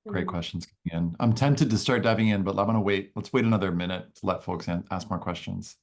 Great Mhm. questions coming in. I'm tempted to start diving in, but I'm going to wait. Let's wait another minute to let folks ask more questions.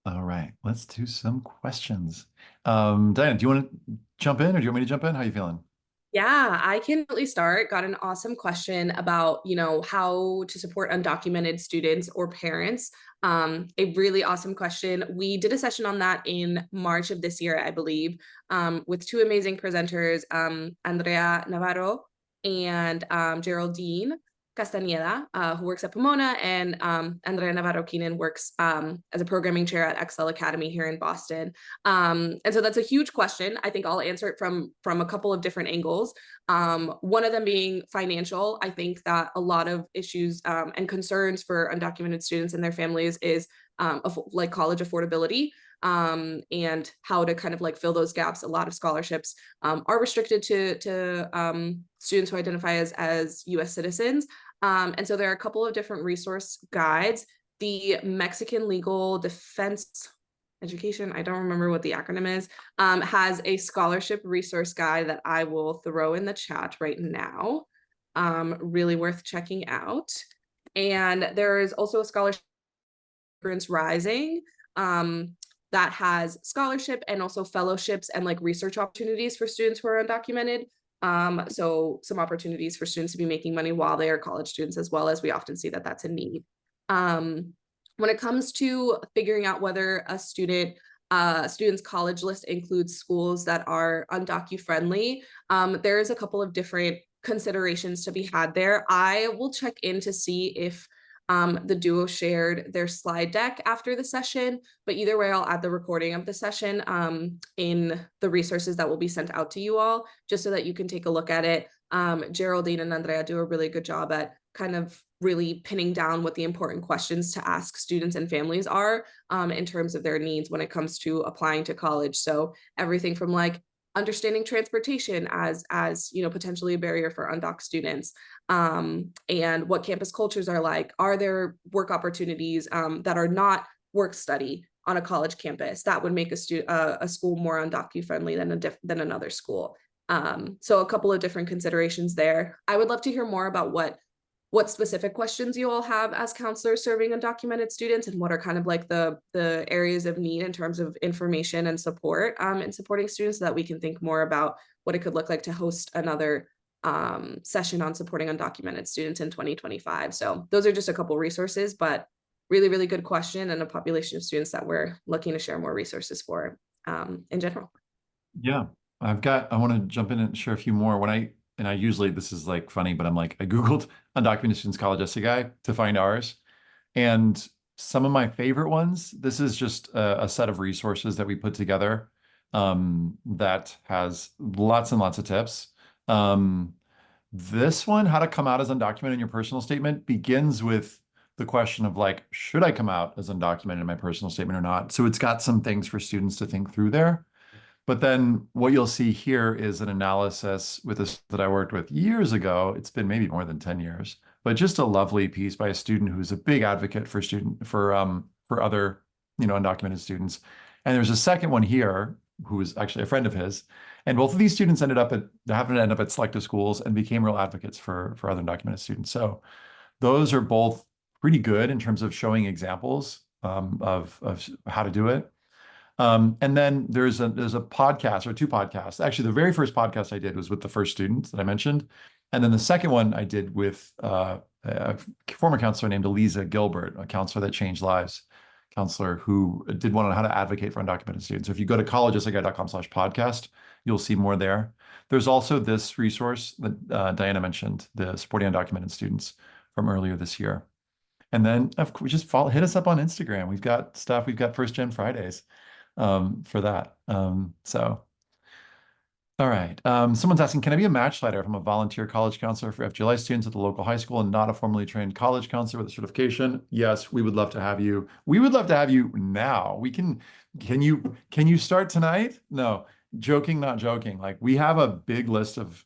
All right, let's do some questions. Diana, do you want to jump in or do you want me to jump in? How are you feeling? Yeah, I can really start. Got an awesome question about, how to support undocumented students or parents. A really awesome question. We did a session on that in March of this year, I believe, with two amazing presenters, Andrea Navarro and Geraldine Castaneda, who works at Pomona, and Andrea Navarro Keenan works as a programming chair at Excel Academy here in Boston. And so that's a huge question. I think I'll answer it from a couple of different angles. One of them being financial. I think that a lot of issues and concerns for undocumented students and their families is like college affordability, and how to kind of like fill those gaps. A lot of scholarships are restricted to students who identify as U.S. citizens, and so there are a couple of different resource guides. The Mexican Legal Defense Education, I don't remember what the acronym is, has a scholarship resource guide that I will throw in the chat right now. Really worth checking out. And there is also a scholarship rising, that has scholarship and also fellowships and like research opportunities for students who are undocumented. So some opportunities for students to be making money while they are college students, as well as we often see that that's a need. When it comes to figuring out whether a student's college list includes schools that are undocu friendly, there's a couple of different considerations to be had there. I will check in to see if the duo shared their slide deck after the session, but either way, I'll add the recording of the session in the resources that will be sent out to you all, just so that you can take a look at it. Geraldine and Andrea do a really good job at kind of really pinning down what the important questions to ask students and families are, in terms of their needs when it comes to applying to college. So everything from like understanding transportation as potentially a barrier for undoc students, and what campus cultures are like. Are there work opportunities that are not work study on a college campus that would make a school more undocu friendly than another school? So a couple of different considerations there. I would love to hear more about what specific questions you all have as counselors serving undocumented students, and what are kind of like the areas of need in terms of information and support, in supporting students, so that we can think more about what it could look like to host another session on supporting undocumented students in 2025. So those are just a couple resources, but really, really good question, and a population of students that we're looking to share more resources for, in general. Yeah, I want to jump in and share a few more. And I usually, this is like funny, but I'm like, I Googled undocumented students college essay guide to find ours. And some of my favorite ones, this is just a set of resources that we put together, that has lots and lots of tips. Um, this one, how to come out as undocumented in your personal statement, begins with the question of like, should I come out as undocumented in my personal statement or not? So it's got some things for students to think through there. But then what you'll see here is an analysis with this that I worked with years ago. It's been maybe more than 10 years, but just a lovely piece by a student who's a big advocate for other, undocumented students. And there's a second one here who is actually a friend of his. And both of these students happened to end up at selective schools and became real advocates for other undocumented students. So those are both pretty good in terms of showing examples, of how to do it. And then there's a podcast or two podcasts. Actually, the very first podcast I did was with the first student that I mentioned, and then the second one I did with a former counselor named Eliza Gilbert, a counselor that changed lives, counselor who did one on how to advocate for undocumented students. So if you go to collegeessayguide.com/podcast, you'll see more there. There's also this resource that Diana mentioned, the supporting undocumented students from earlier this year. And then of course just hit us up on Instagram. We've got stuff. We've got First Gen Fridays for that. So all right. Someone's asking, can I be a match leader if I'm a volunteer college counselor for FGLI students at the local high school and not a formally trained college counselor with a certification? Yes, we would love to have you. We would love to have you now. Can you start tonight? No, joking, not joking. Like we have a big list of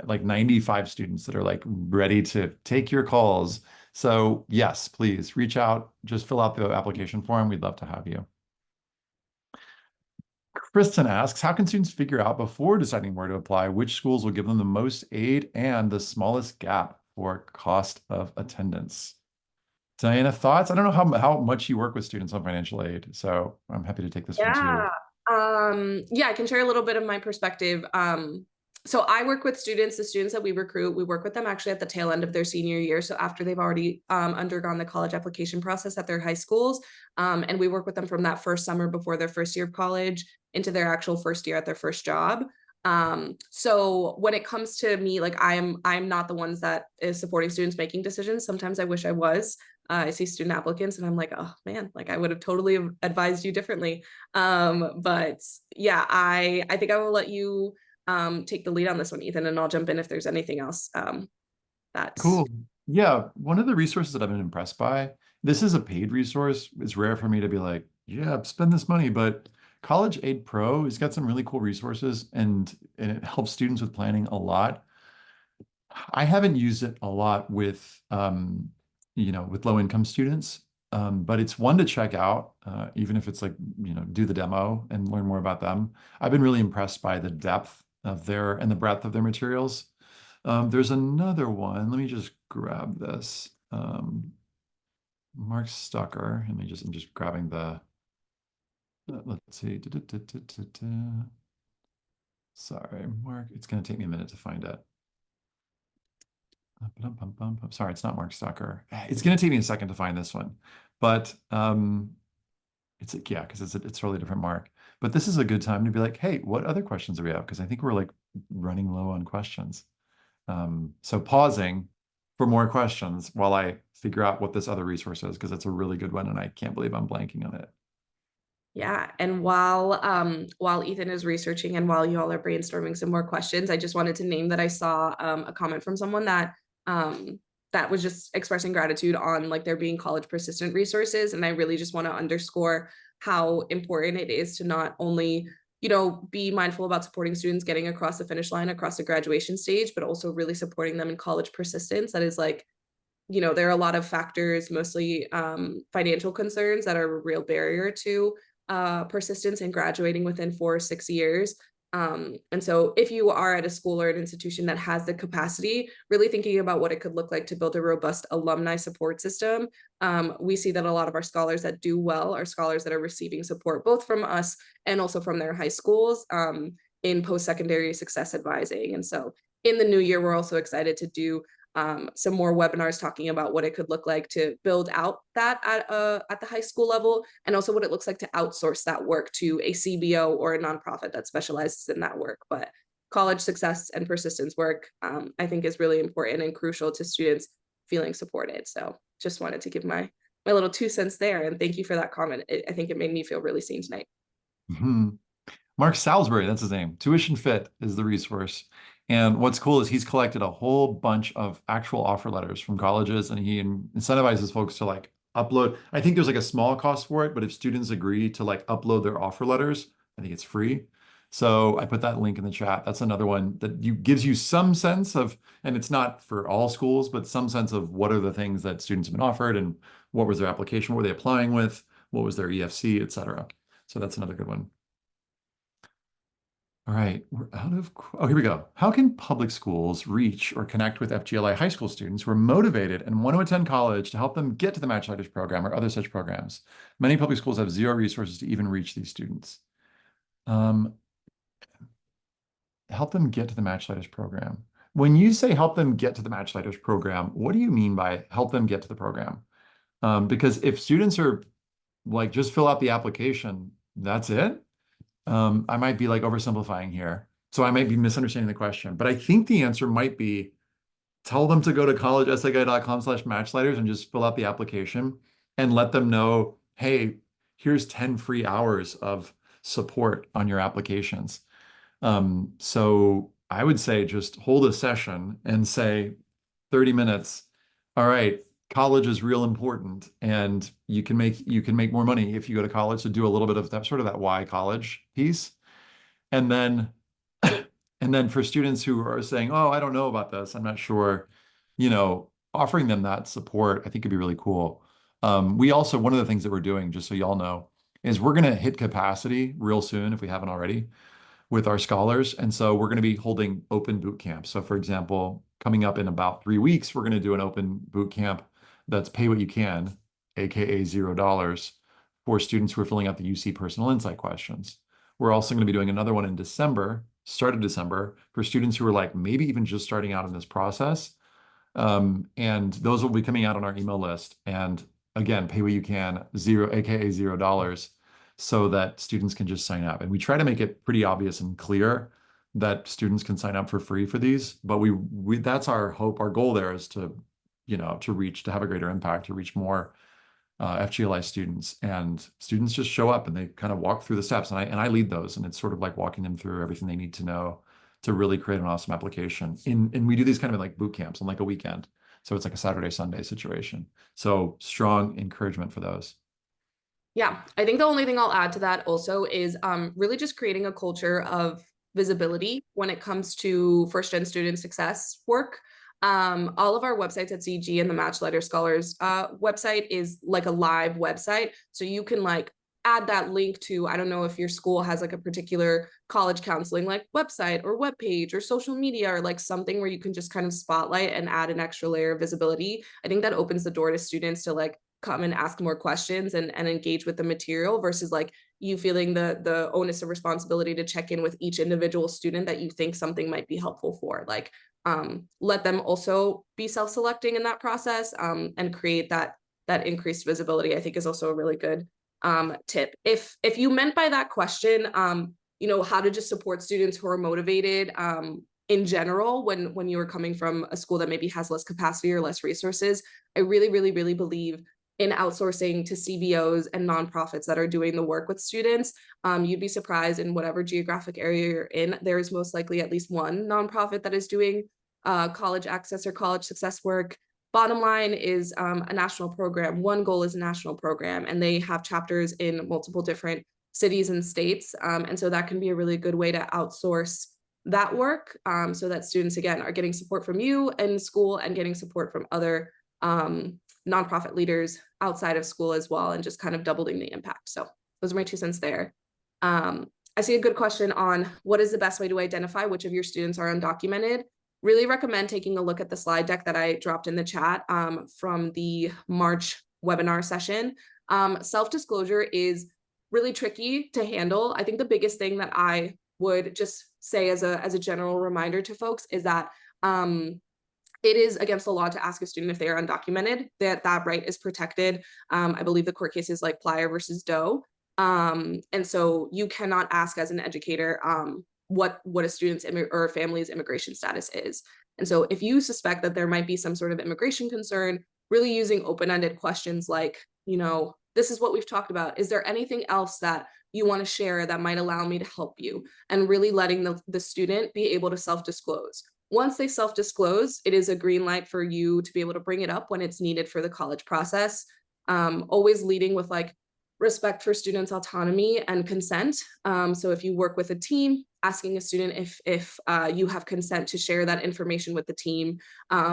like 95 students that are like ready to take your calls. So yes, please reach out, just fill out the application form. We'd love to have you. Kristen asks, how can students figure out before deciding where to apply which schools will give them the most aid and the smallest gap for cost of attendance? Diana, thoughts? I don't know how much you work with students on financial aid, so I'm happy to take this one too. Yeah. Yeah, I can share a little bit of my perspective. So I work with students, the students that we recruit, we work with them actually at the tail end of their senior year. So after they've already undergone the college application process at their high schools. And we work with them from that first summer before their first year of college into their actual first year at their first job. So when it comes to me, like I'm not the ones that is supporting students making decisions. Sometimes I wish I was. I see student applicants and I'm like, oh man, like I would have totally advised you differently. But yeah, I think I will let you take the lead on this one, Ethan, and I'll jump in if there's anything else that's Cool. Yeah, one of the resources that I've been impressed by, this is a paid resource. It's rare for me to be like, yeah, spend this money, but College Aid Pro has got some really cool resources and it helps students with planning a lot. I haven't used it a lot with with low income students, but it's one to check out, even if it's like, do the demo and learn more about them. I've been really impressed by the depth of their and the breadth of their materials. There's another one. Let me just grab this. Mark Stucker. I'm just grabbing the, let's see. Sorry, Mark. It's going to take me a minute to find it. Sorry, it's not Mark Stucker. It's going to take me a second to find this one, but it's yeah, because it's a totally different Mark. But this is a good time to be like, hey, what other questions do we have? Because I think we're like running low on questions. So pausing for more questions while I figure out what this other resource is, because it's a really good one, and I can't believe I'm blanking on it. yeah. And while Ethan is researching and while you all are brainstorming some more questions, I just wanted to name that I saw a comment from someone that was just expressing gratitude on like there being college persistent resources. And I really just want to underscore how important it is to not only be mindful about supporting students getting across the finish line across the graduation stage, but also really supporting them in college persistence. That is like, there are a lot of factors, mostly financial concerns, that are a real barrier to persistence and graduating within 4 or 6 years. And so if you are at a school or an institution that has the capacity, really thinking about what it could look like to build a robust alumni support system. We see that a lot of our scholars that do well are scholars that are receiving support both from us and also from their high schools in post-secondary success advising. And so in the new year, we're also excited to do some more webinars talking about what it could look like to build out that at the high school level, and also what it looks like to outsource that work to a CBO or a nonprofit that specializes in that work. But college success and persistence work, I think, is really important and crucial to students feeling supported. So just wanted to give my little 2 cents there, and thank you for that comment. I think it made me feel really seen tonight. Mhm. Mark Salisbury, that's his name. Tuition Fit is the resource. And what's cool is he's collected a whole bunch of actual offer letters from colleges and he incentivizes folks to like upload. I think there's like a small cost for it, but if students agree to like upload their offer letters, I think it's free. So I put that link in the chat. That's another one that gives you some sense of, and it's not for all schools, but some sense of what are the things that students have been offered and what was their application, what were they applying with, what was their EFC, et cetera. So that's another good one. All right, we're out of, oh, here we go. How can public schools reach or connect with FGLI high school students who are motivated and want to attend college to help them get to the Match Leaders program or other such programs? Many public schools have zero resources to even reach these students. Help them get to the Match Leaders program. When you say help them get to the Match Leaders program, what do you mean by help them get to the program? Because if students are like, just fill out the application, that's it. I might be like oversimplifying here. So I might be misunderstanding the question, but I think the answer might be tell them to go to collegeessaguy.com/matchlighters and just fill out the application and let them know, hey, here's 10 free hours of support on your applications. So I would say just hold a session and say 30 minutes. All right, college is real important, and you can make more money if you go to college. So do a little bit of that sort of that why college piece. And then and then for students who are saying, "Oh, I don't know about this. I'm not sure," offering them that support, I think could be really cool. We also, one of the things that we're doing, just so y'all know, is we're going to hit capacity real soon if we haven't already with our scholars. And so we're going to be holding open boot camps. So for example, coming up in about 3 weeks, we're going to do an open boot camp that's pay what you can, AKA $0 for students who are filling out the UC personal insight questions. We're also going to be doing another one in December, start of December, for students who are like maybe even just starting out in this process. And those will be coming out on our email list. And again, pay what you can, zero, AKA $0, so that students can just sign up. And we try to make it pretty obvious and clear that students can sign up for free for these. But we that's our hope. Our goal there is to, to have a greater impact, to reach more FGLI students. And students just show up and they kind of walk through the steps. And I lead those. And it's sort of like walking them through everything they need to know to really create an awesome application. And we do these kind of like boot camps on like a weekend. So it's like a Saturday, Sunday situation. So strong encouragement for those. Yeah, I think the only thing I'll add to that also is really just creating a culture of visibility when it comes to first gen student success work. All of our websites at CG and the Match Letter Scholars website is like a live website. So you can like add that link to, I don't know if your school has like a particular college counseling like website or web page or social media or like something where you can just kind of spotlight and add an extra layer of visibility. I think that opens the door to students to like come and ask more questions and engage with the material versus like you feeling the onus of responsibility to check in with each individual student that you think something might be helpful for. Like let them also be self-selecting in that process and create that increased visibility, I think is also a really good tip. If you meant by that question, how to just support students who are motivated in general when you are coming from a school that maybe has less capacity or less resources, I really, really, really believe in outsourcing to CBOs and nonprofits that are doing the work with students. You'd be surprised in whatever geographic area you're in, there is most likely at least one nonprofit that is doing college access or college success work. Bottom line is a national program. One goal is a national program, and they have chapters in multiple different cities and states. And so that can be a really good way to outsource that work so that students, again, are getting support from you in school and getting support from other nonprofit leaders outside of school as well, and just kind of doubling the impact. So those are my 2 cents there. I see a good question on what is the best way to identify which of your students are undocumented. Really recommend taking a look at the slide deck that I dropped in the chat from the March webinar session. Self-disclosure is really tricky to handle. I think the biggest thing that I would just say as a general reminder to folks is that it is against the law to ask a student if they are undocumented. That right is protected. I believe the court cases like Plyer versus Doe. And so you cannot ask as an educator what a student's or family's immigration status is. And so if you suspect that there might be some sort of immigration concern, really using open-ended questions like, this is what we've talked about. Is there anything else that you want to share that might allow me to help you? And really letting the student be able to self-disclose. Once they self-disclose, it is a green light for you to be able to bring it up when it's needed for the college process. Always leading with like respect for students' autonomy and consent. So if you work with a team, asking a student if you have consent to share that information with the team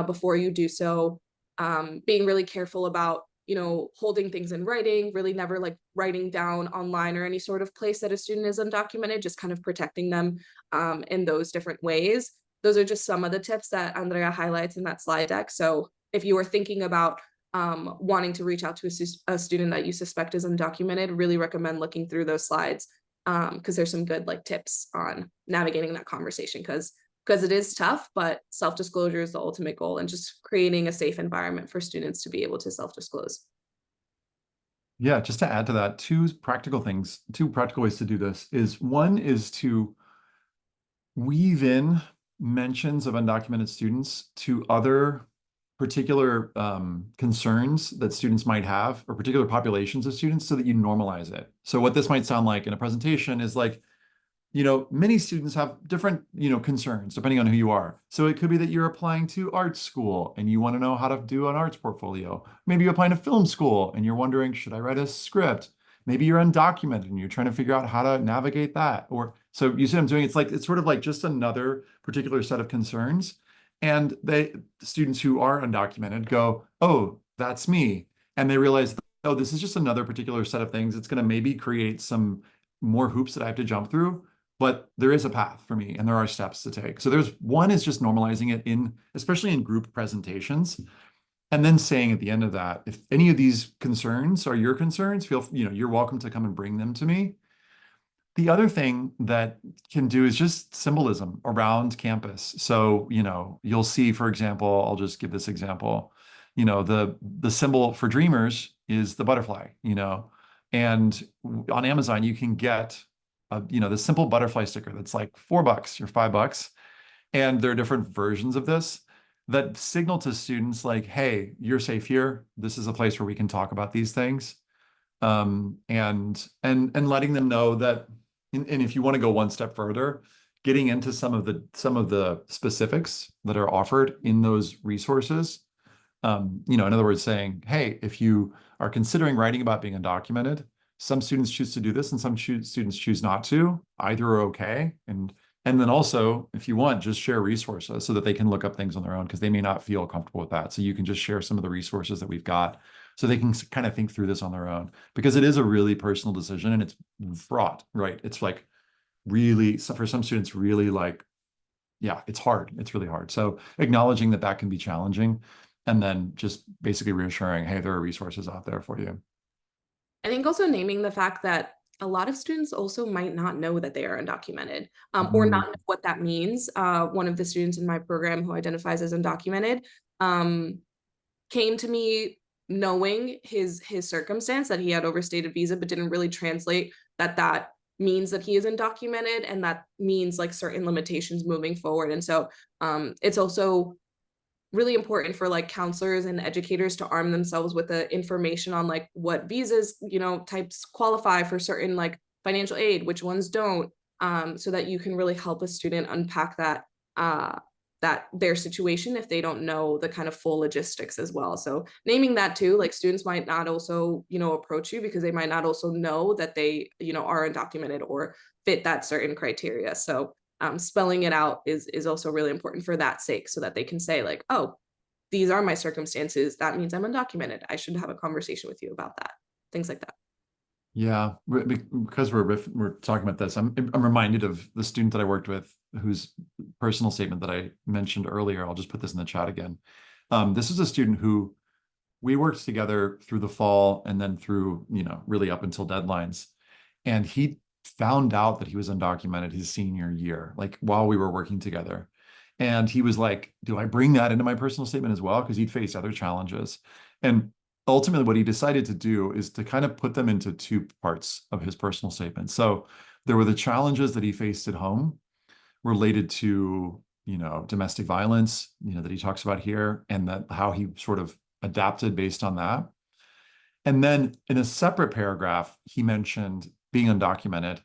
before you do so. Being really careful about holding things in writing, really never like writing down online or any sort of place that a student is undocumented, just kind of protecting them in those different ways. Those are just some of the tips that Andrea highlights in that slide deck. So if you are thinking about wanting to reach out to a student that you suspect is undocumented, really recommend looking through those slides because there's some good like tips on navigating that conversation because it is tough, but self-disclosure is the ultimate goal and just creating a safe environment for students to be able to self-disclose. Yeah, just to add to that, two practical ways to do this is one is to weave in mentions of undocumented students to other particular concerns that students might have or particular populations of students so that you normalize it. So what this might sound like in a presentation is like, many students have different, concerns depending on who you are. So it could be that you're applying to art school and you want to know how to do an arts portfolio. Maybe you're applying to film school and you're wondering, should I write a script? Maybe you're undocumented and you're trying to figure out how to navigate that. Or so you see what I'm doing? It's sort of like just another particular set of concerns. And students who are undocumented go, oh, that's me. And they realize, oh, this is just another particular set of things. It's going to maybe create some more hoops that I have to jump through, but there is a path for me and there are steps to take. So there's one is just normalizing it especially in group presentations, and then saying at the end of that, if any of these concerns are your concerns, you're welcome to come and bring them to me. The other thing that can do is just symbolism around campus. So, you'll see, for example, I'll just give this example. The symbol for dreamers is the butterfly, and on Amazon you can get the simple butterfly sticker that's like $4 or $5. And there are different versions of this that signal to students like, hey, you're safe here. This is a place where we can talk about these things. And letting them know that, and if you want to go one step further, getting into some of the specifics that are offered in those resources. In other words, saying, hey, if you are considering writing about being undocumented, some students choose to do this and some students choose not to. Either are okay. And then also, if you want, just share resources so that they can look up things on their own because they may not feel comfortable with that. So you can just share some of the resources that we've got so they can kind of think through this on their own, because it is a really personal decision and it's fraught, right? It's like really, for some students, really like, yeah, it's hard. It's really hard. So acknowledging that that can be challenging and then just basically reassuring, hey, there are resources out there for you. I think also naming the fact that a lot of students also might not know that they are undocumented, or Mm, not know what that means. One of the students in my program who identifies as undocumented um, came to me knowing his circumstance, that he had overstayed visa, but didn't really translate that means that he is undocumented, and that means like certain limitations moving forward. And so it's also really important for like counselors and educators to arm themselves with the information on like what visas, types qualify for certain like financial aid, which ones don't, so that you can really help a student unpack that their situation if they don't know the kind of full logistics as well. So naming that too, like students might not also, approach you because they might not also know that they, are undocumented or fit that certain criteria. So spelling it out is also really important for that sake, so that they can say like, oh, these are my circumstances. That means I'm undocumented. I should have a conversation with you about that. Things like that. yeah, because we're talking about this, I'm reminded of the student that I worked with whose personal statement that I mentioned earlier. I'll just put this in the chat again. This is a student who we worked together through the fall and then through, really up until deadlines. And he found out that he was undocumented his senior year, like while we were working together. And he was like, do I bring that into my personal statement as well? Because he'd faced other challenges. And ultimately, what he decided to do is to kind of put them into two parts of his personal statement. So there were the challenges that he faced at home related to, domestic violence, that he talks about here, and that how he sort of adapted based on that. And then in a separate paragraph, he mentioned being undocumented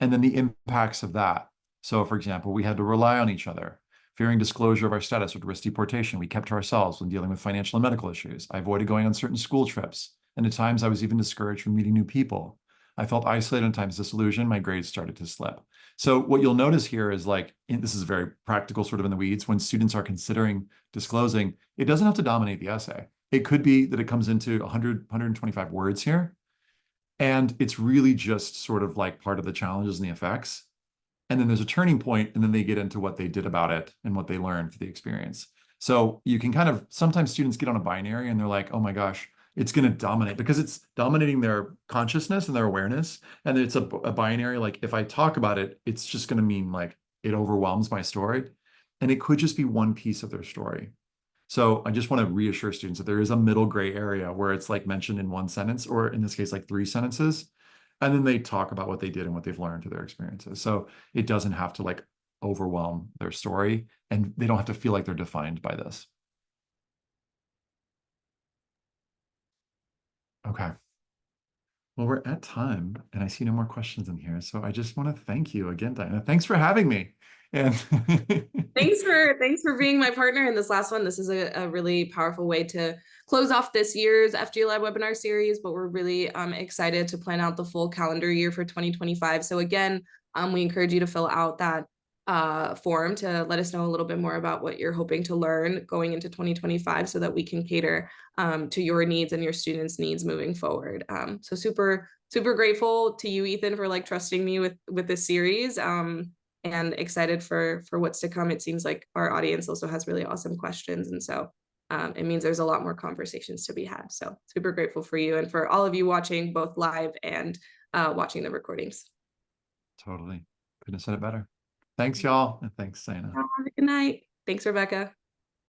and then the impacts of that. So, for example, we had to rely on each other. Fearing disclosure of our status would risk deportation, we kept to ourselves when dealing with financial and medical issues. I avoided going on certain school trips, and at times I was even discouraged from meeting new people. I felt isolated and times disillusioned. My grades started to slip. So what you'll notice here is like, this is very practical, sort of in the weeds. When students are considering disclosing, it doesn't have to dominate the essay. It could be that it comes into 100, 125 words here. And it's really just sort of like part of the challenges and the effects. And then there's a turning point, and then they get into what they did about it and what they learned through the experience. So you can kind of, sometimes students get on a binary and they're like, oh my gosh, it's going to dominate because it's dominating their consciousness and their awareness. And it's a binary, like if I talk about it, it's just going to mean like it overwhelms my story. And it could just be one piece of their story. So I just want to reassure students that there is a middle gray area where it's like mentioned in one sentence, or in this case, like three sentences. And then they talk about what they did and what they've learned through their experiences. So it doesn't have to like overwhelm their story, and they don't have to feel like they're defined by this. Okay. Well, we're at time, and I see no more questions in here. So I just want to thank you again, Diana. Thanks for having me. And Thanks for being my partner in this last one. This is a really powerful way to close off this year's FGLI webinar series, but we're really excited to plan out the full calendar year for 2025. So again, we encourage you to fill out that form to let us know a little bit more about what you're hoping to learn going into 2025 so that we can cater to your needs and your students' needs moving forward. So super grateful to you, Ethan, for like trusting me with this series. And excited for what's to come. It seems like our audience also has really awesome questions, and so it means there's a lot more conversations to be had. So super grateful for you and for all of you watching both live and watching the recordings. totally couldn't have said it better. Thanks, y'all, and thanks, Diana. Have a good night. Thanks, Rebecca.